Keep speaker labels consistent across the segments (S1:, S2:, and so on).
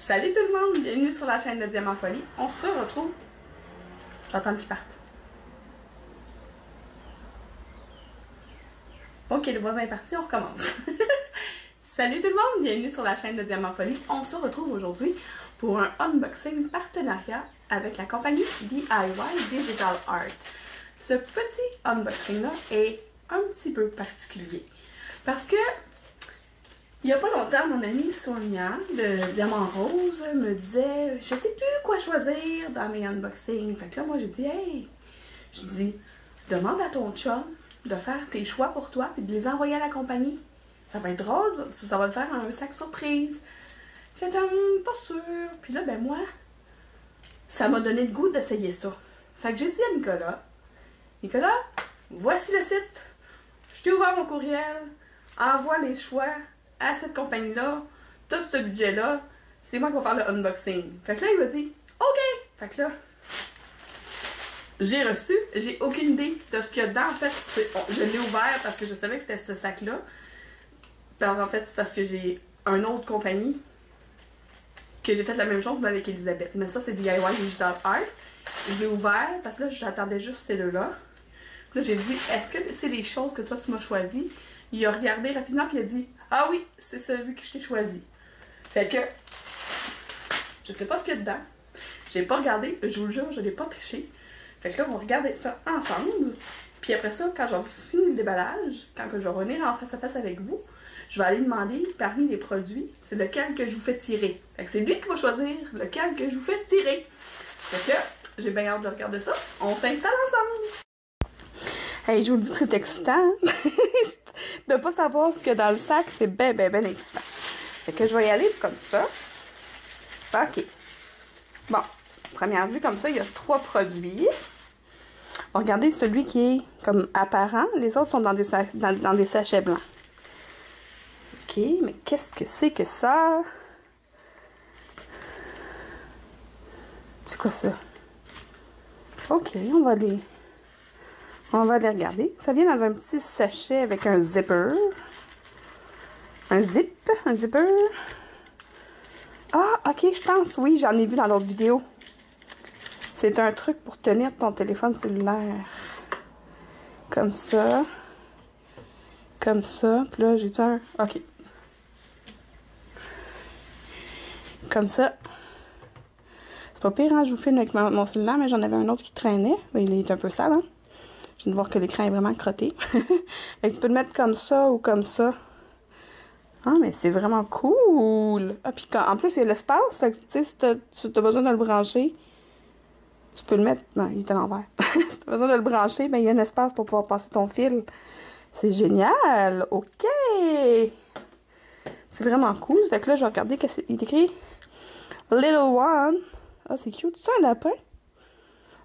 S1: Salut tout le monde, bienvenue sur la chaîne de Diamant Folie. On se retrouve. J'entends qu'ils partent. Ok, le voisin est parti, on recommence. Salut tout le monde, bienvenue sur la chaîne de Diamant Folie. On se retrouve aujourd'hui pour un unboxing partenariat avec la compagnie DIY Digital Art. Ce petit unboxing-là est un petit peu particulier parce que il n'y a pas longtemps, mon amie Sonia de Diamant Rose me disait je sais plus quoi choisir dans mes unboxings. Fait que là, moi, j'ai dit hey, j'ai dit demande à ton chum de faire tes choix pour toi et de les envoyer à la compagnie. Ça va être drôle, ça va te faire un sac surprise. J'étais pas sûre. Puis là, ben moi, ça m'a donné le goût d'essayer ça. Fait que j'ai dit à Nicolas, voici le site. Je t'ai ouvert mon courriel. Envoie les choix à cette compagnie-là. T'as ce budget-là. C'est moi qui vais faire le unboxing. Fait que là, il m'a dit OK. Fait que là, j'ai reçu. J'ai aucune idée de ce qu'il y a dedans. En fait, je l'ai ouvert parce que je savais que c'était ce sac-là. Puis en fait, c'est parce que j'ai une autre compagnie que j'ai fait la même chose mais avec Elisabeth. Mais ça, c'est DIY Digital Art. Je l'ai ouvert parce que là, j'attendais juste ces deux-là. Là, j'ai dit, est-ce que c'est les choses que toi, tu m'as choisies? Il a regardé rapidement puis il a dit, ah oui, c'est celui que je t'ai choisi. Fait que, je sais pas ce qu'il y a dedans. J'ai pas regardé, je vous le jure, je l'ai pas triché. Fait que là, on va regarder ça ensemble. Puis après ça, quand j'aurai fini le déballage, quand je vais revenir en face à face avec vous, je vais aller demander parmi les produits, c'est lequel que je vous fais tirer. Fait que c'est lui qui va choisir lequel que je vous fais tirer. Fait que, j'ai bien hâte de regarder ça. On s'installe ensemble. Hey, je vous le dis que c'est excitant. De pas savoir ce qu'il y a dans le sac, c'est ben excitant. Fait que je vais y aller comme ça. OK. Bon, première vue comme ça, il y a 3 produits. On va regarder celui qui est comme apparent. Les autres sont dans des sachets blancs. OK, mais qu'est-ce que c'est que ça? C'est quoi ça? OK, on va les regarder. Ça vient dans un petit sachet avec un zipper. Un zipper. Ah, OK, je pense, oui, j'en ai vu dans d'autres vidéos. C'est un truc pour tenir ton téléphone cellulaire. Comme ça. Comme ça. Puis là, j'ai un... OK. Comme ça. C'est pas pire, hein? Je vous filme avec mon cellulaire, mais j'en avais un autre qui traînait. Il est un peu sale, hein? Je viens de voir que l'écran est vraiment crotté. Fait que tu peux le mettre comme ça ou comme ça. Ah, mais c'est vraiment cool! Ah, puis en plus, il y a l'espace. Fait que, tu sais, si tu as besoin de le brancher, tu peux le mettre... Non, il est à l'envers. Si tu as besoin de le brancher, ben, il y a un espace pour pouvoir passer ton fil. C'est génial! OK! C'est vraiment cool. Fait que là, je vais regarder qu'est-ce qu'il est écrit. Little One. Ah, c'est cute. C'est un lapin?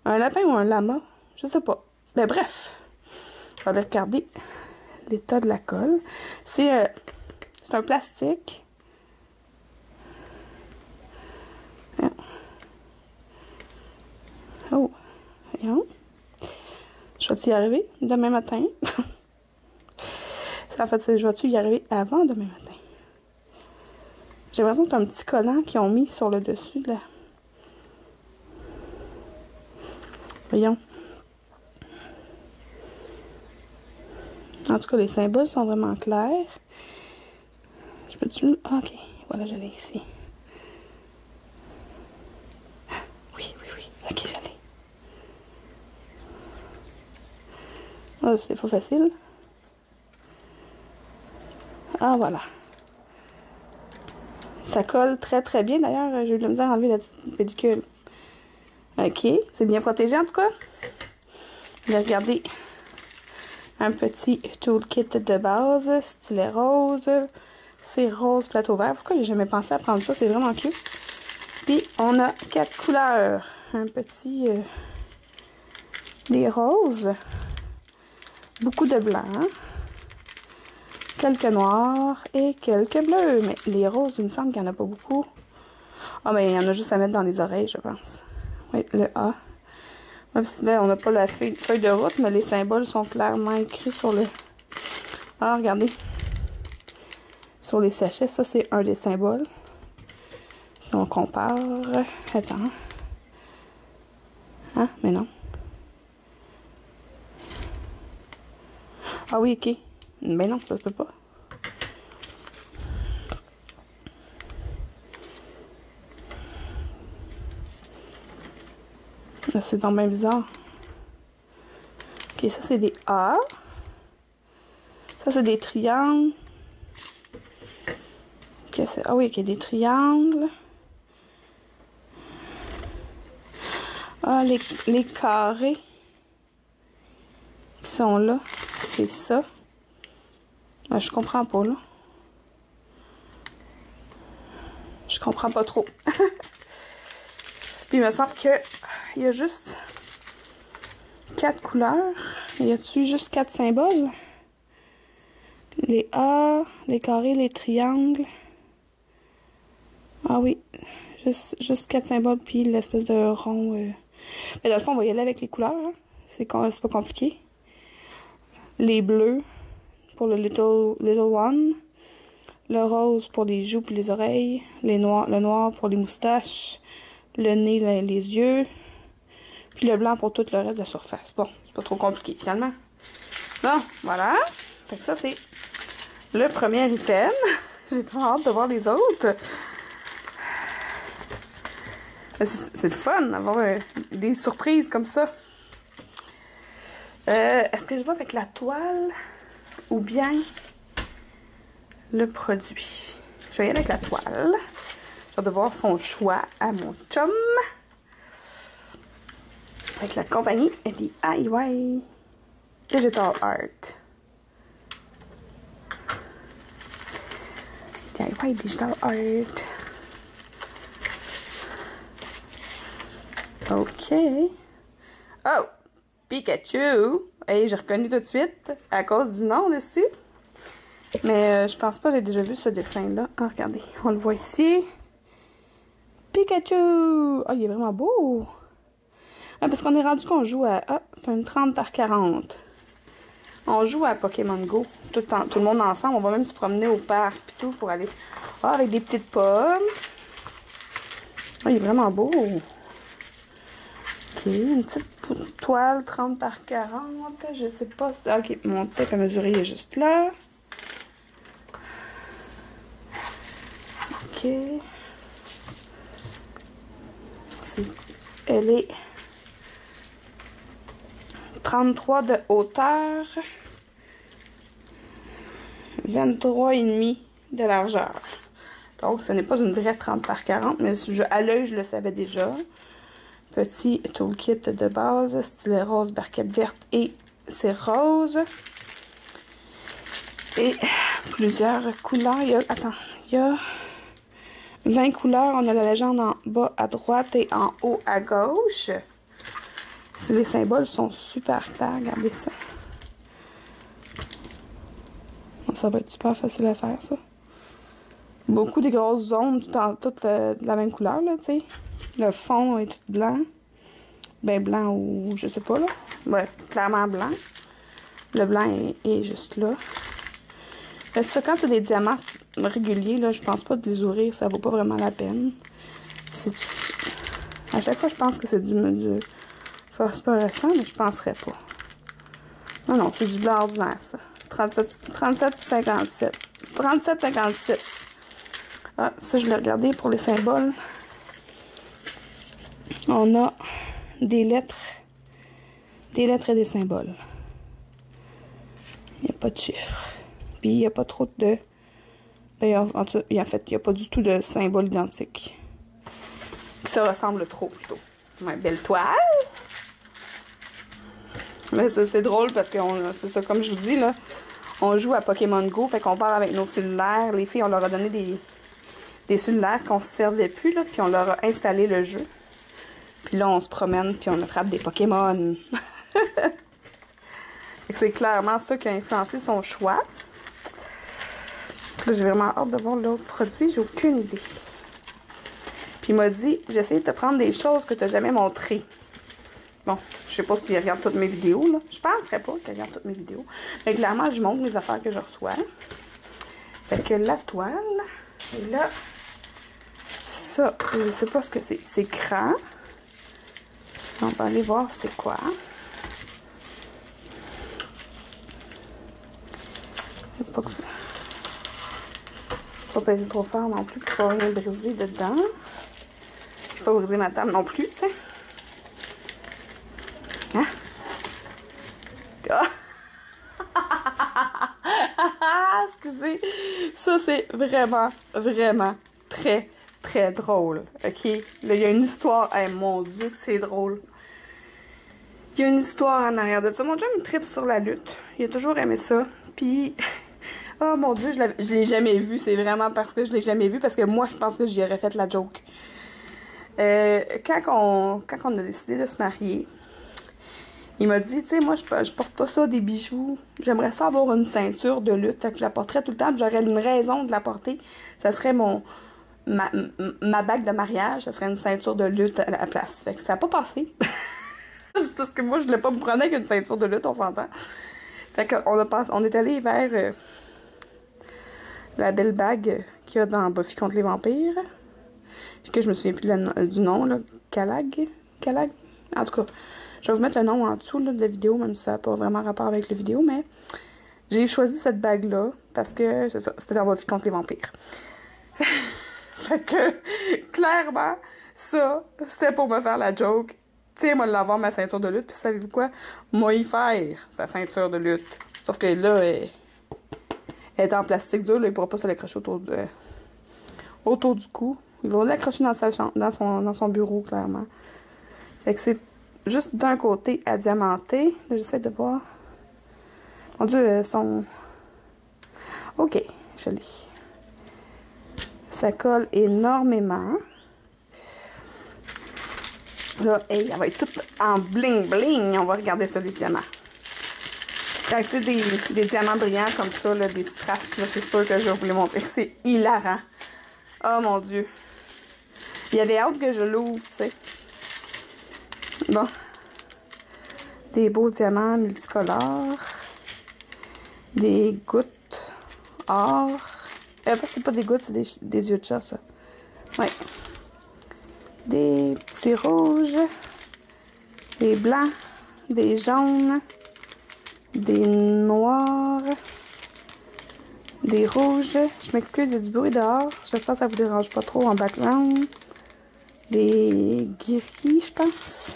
S1: Un lapin ou un lama? Je sais pas. Ben bref. On va aller regarder l'état de la colle. C'est un plastique. Oh. Voyons. Je vais-tu y arriver demain matin? En fait, je vais-tu y arriver avant demain matin? J'ai l'impression que c'est un petit collant qu'ils ont mis sur le dessus de la... Voyons. En tout cas, les symboles sont vraiment clairs. Je peux-tu... OK. Voilà, je l'ai ici. Oui. OK, je l'ai. Oh, c'est pas facile. Ah, voilà. Ça colle très bien. D'ailleurs, j'ai eu de la misère à enlever la petite pellicule. OK. C'est bien protégé, en tout cas. Je vais regarder un petit toolkit de base. Stylet rose. C'est rose plateau vert. Pourquoi j'ai jamais pensé à prendre ça? C'est vraiment cute. Puis, on a 4 couleurs. Un petit... des roses. Beaucoup de blanc. Quelques noirs et quelques bleus. Mais les roses, il me semble qu'il n'y en a pas beaucoup. Ah, mais il y en a juste à mettre dans les oreilles, je pense. Oui, le A. Même si là, on n'a pas la feuille de route, mais les symboles sont clairement écrits sur le... Ah, regardez. Sur les sachets, ça, c'est un des symboles. Si on compare... Attends. Hein? Mais non. Ah oui, ok. Ben non, ça se peut pas. C'est donc bien bizarre. Ok, ça c'est des A. Ça c'est des triangles. Ok, ah oui, ok, des triangles. Ah, les carrés qui sont là, c'est ça. Ben, je comprends pas, là. Je comprends pas trop. Puis il me semble que il y a juste 4 couleurs. Y a-tu juste 4 symboles? Les A, les carrés, les triangles. Ah oui, juste 4 symboles, puis l'espèce de rond. Mais dans le fond, on va y aller avec les couleurs. Hein. C'est pas compliqué. Les bleus pour le little one. Le rose pour les joues et les oreilles. Le noir pour les moustaches. Le nez, les yeux. Puis le blanc pour tout le reste de la surface. Bon, c'est pas trop compliqué finalement. Bon, voilà. Fait que ça, c'est le premier item. J'ai pas hâte de voir les autres. C'est le fun d'avoir des surprises comme ça. Est-ce que je vais avec la toile ou bien le produit? Je vais y aller avec la toile. Je vais devoir son choix à mon chum. Avec la compagnie DIY Digital Art. DIY Digital Art. OK. Oh! Pikachu! Hey, j'ai reconnu tout de suite à cause du nom dessus. Mais je pense pas que j'ai déjà vu ce dessin-là. Ah, regardez, on le voit ici. Pikachu! Oh, il est vraiment beau! Ah, parce qu'on est rendu qu'on joue à... Ah, c'est un 30 par 40. On joue à Pokémon Go. Tout le monde ensemble. On va même se promener au parc pis tout pour aller... Ah, avec des petites pommes. Ah, il est vraiment beau. Ok, une petite toile 30 par 40. Je sais pas si... Ok, mon tape à mesurer est juste là. Ok. Elle est 33 de hauteur. 23,5 de largeur. Donc, ce n'est pas une vraie 30 par 40, mais à l'œil, je le savais déjà. Petit toolkit de base, stylet rose, barquette verte et c'est rose. Et plusieurs couleurs. Il y a 20 couleurs. On a la légende en bas à droite et en haut à gauche. Les symboles sont super clairs. Regardez ça. Ça va être super facile à faire, ça. Beaucoup des grosses zones, toutes de la même couleur, là, tu sais. Le fond est tout blanc. Ben blanc ou je sais pas, là. Ouais, clairement blanc. Le blanc est juste là. Mais ça, quand c'est des diamants réguliers, là, je pense pas de les ouvrir, ça vaut pas vraiment la peine. À chaque fois, je pense que c'est du phosphorescent, mais je penserais pas. Non, c'est du blanc ordinaire, ça. 37,57. 37,56. Ah, ça, je l'ai regardé pour les symboles. On a des lettres et des symboles. Il n'y a pas de chiffres. Puis, il n'y a pas trop de... Ben, en fait, il n'y a pas du tout de symboles identiques. Ça ressemble trop, plutôt. Ouais, belle toile. Mais c'est drôle parce que c'est ça, comme je vous dis, là, on joue à Pokémon Go, fait qu'on part avec nos cellulaires. Les filles, on leur a donné des cellulaires qu'on se servait plus, là, puis on leur a installé le jeu. Puis là, on se promène, puis on attrape des Pokémon. C'est clairement ça qui a influencé son choix. J'ai vraiment hâte de voir l'autre produit, j'ai aucune idée. Puis il m'a dit, j'essaie de te prendre des choses que tu n'as jamais montrées. Bon, je sais pas s'il regarde toutes mes vidéos, là. Je penserais pas qu'il regarde toutes mes vidéos. Mais clairement, je montre mes affaires que je reçois. Fait que la toile. Et là, ça, je sais pas ce que c'est. C'est cran. On va aller voir c'est quoi. Pas que ça. Pas peser trop fort non plus pour pas rien briser dedans. Pas briser ma table non plus, tu sais. Hein? Ah! Excusez. Ça, c'est vraiment, vraiment très, très drôle. OK? Là, il y a une histoire. Hey, mon Dieu, que c'est drôle. Il y a une histoire en arrière de ça. Mon chum, il tripe sur la lutte. Il a toujours aimé ça. Puis... Oh mon Dieu, je l'ai jamais vu. C'est vraiment parce que je l'ai jamais vu. Parce que moi, je pense que j'y aurais fait la joke. Quand on a décidé de se marier, il m'a dit, tu sais, moi, je porte pas ça des bijoux. J'aimerais ça avoir une ceinture de lutte. Fait que je la porterais tout le temps. J'aurais une raison de la porter. Ça serait ma bague de mariage. Ça serait une ceinture de lutte à la place. Fait que ça n'a pas passé. C'est parce que moi, je voulais pas me prendre avec une ceinture de lutte, on s'entend. Fait qu'on est allé vers la belle bague qu'il y a dans Buffy contre les vampires. Puis que je me souviens plus du nom, là. Calag? En tout cas, je vais vous mettre le nom en dessous là, de la vidéo, même si ça n'a pas vraiment rapport avec la vidéo, mais j'ai choisi cette bague-là parce que, c'est ça, c'était dans Buffy contre les vampires. Fait que, clairement, ça, c'était pour me faire la joke. Tiens, moi, l'avoir ma ceinture de lutte, puis savez-vous quoi? Moi, y faire sa ceinture de lutte. Sauf que là, elle est en plastique dur, là, il pourra pas se l'accrocher autour du cou. Il va l'accrocher dans son bureau, clairement. Fait que c'est juste d'un côté à diamanter. Là, j'essaie de voir. Mon Dieu, son... OK, je l'ai. Ça colle énormément. Là, hey, elle va être toute en bling-bling. On va regarder ça, les diamants. Quand c'est des diamants brillants comme ça, là, des strass, là, c'est sûr que je vais vous les montrer. C'est hilarant. Oh mon Dieu. Il y avait hâte que je l'ouvre, tu sais. Bon. Des beaux diamants multicolores. Des gouttes or. C'est pas des gouttes, c'est des yeux de chat, ça. Ouais. Des petits rouges. Des blancs. Des jaunes. Des noirs. Des rouges. Je m'excuse, il y a du bruit dehors. J'espère que ça vous dérange pas trop en background. Des gris, je pense.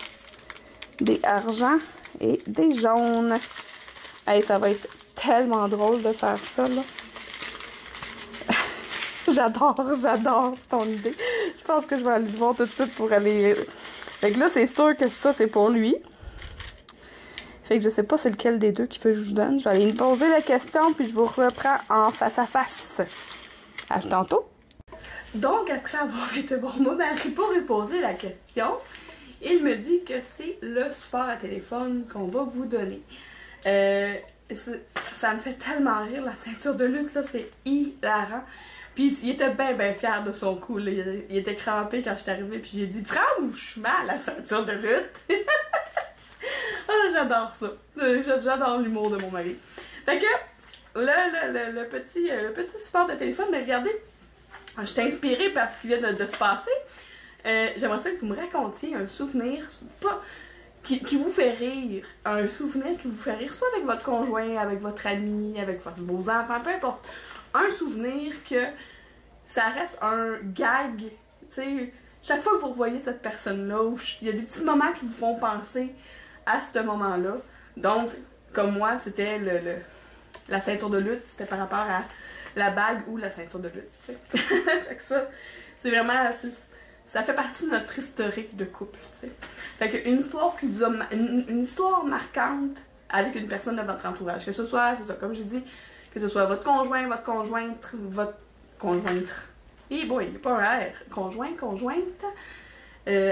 S1: Des argents et des jaunes. Hey, ça va être tellement drôle de faire ça, là. J'adore ton idée. Je pense que je vais aller le voir tout de suite pour aller... Fait que là, c'est sûr que ça, c'est pour lui. Fait que je sais pas c'est lequel des deux qu'il faut que je vous donne. Je vais aller me poser la question, puis je vous reprends en face à face. À tantôt. Donc, après avoir été voir mon mari pour lui poser la question, il me dit que c'est le support à téléphone qu'on va vous donner. Ça me fait tellement rire, la ceinture de lutte, là, c'est hilarant. Puis il était bien fier de son coup, là. Il était crampé quand je suis arrivée, puis j'ai dit « Franchement, la ceinture de lutte! » Ah, j'adore ça. J'adore l'humour de mon mari. Fait que, le petit support de téléphone, mais regardez, je suis inspirée par ce qui vient de se passer. J'aimerais ça que vous me racontiez un souvenir qui vous fait rire. Un souvenir qui vous fait rire, soit avec votre conjoint, avec votre ami, avec vos enfants, peu importe. Un souvenir que ça reste un gag, tu sais, chaque fois que vous revoyez cette personne-là, il y a des petits moments qui vous font penser à ce moment-là. Donc, comme moi, c'était la ceinture de lutte, c'était par rapport à la bague ou la ceinture de lutte, tu sais. Fait que ça, c'est vraiment, ça fait partie de notre historique de couple, tu sais. Fait que une histoire qui vous a, une histoire marquante avec une personne de votre entourage, que ce soit, c'est ça, comme j'ai dit, que ce soit votre conjoint, votre conjointe, et boy, il n'y a pas un R, conjointe,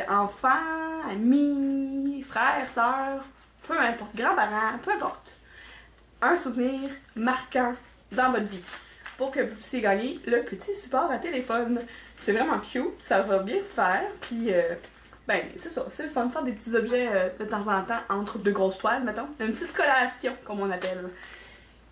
S1: enfant, ami, frère, sœur, peu importe, grands-parents, peu importe. Un souvenir marquant dans votre vie pour que vous puissiez gagner le petit support à téléphone. C'est vraiment cute, ça va bien se faire, puis ben c'est ça, c'est le fun de faire des petits objets de temps en temps entre deux grosses toiles, mettons. Une petite collation, comme on appelle.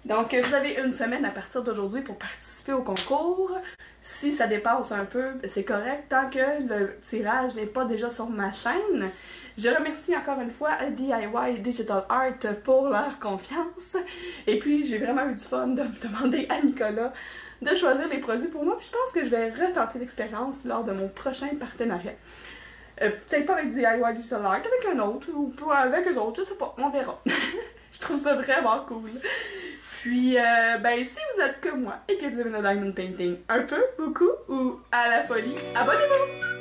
S1: Donc, vous avez une semaine à partir d'aujourd'hui pour participer au concours. Si ça dépasse un peu, c'est correct, tant que le tirage n'est pas déjà sur ma chaîne. Je remercie encore une fois DIY Digital Art pour leur confiance. Et puis, j'ai vraiment eu du fun de demander à Nicolas de choisir les produits pour moi. Puis je pense que je vais retenter l'expérience lors de mon prochain partenariat. Peut-être pas avec DIY Digital Art, avec un autre, ou pas avec eux autres, je sais pas, on verra. Je trouve ça vraiment cool. Puis, ben, si vous êtes comme moi et que vous aimez le diamond painting un peu, beaucoup ou à la folie, abonnez-vous!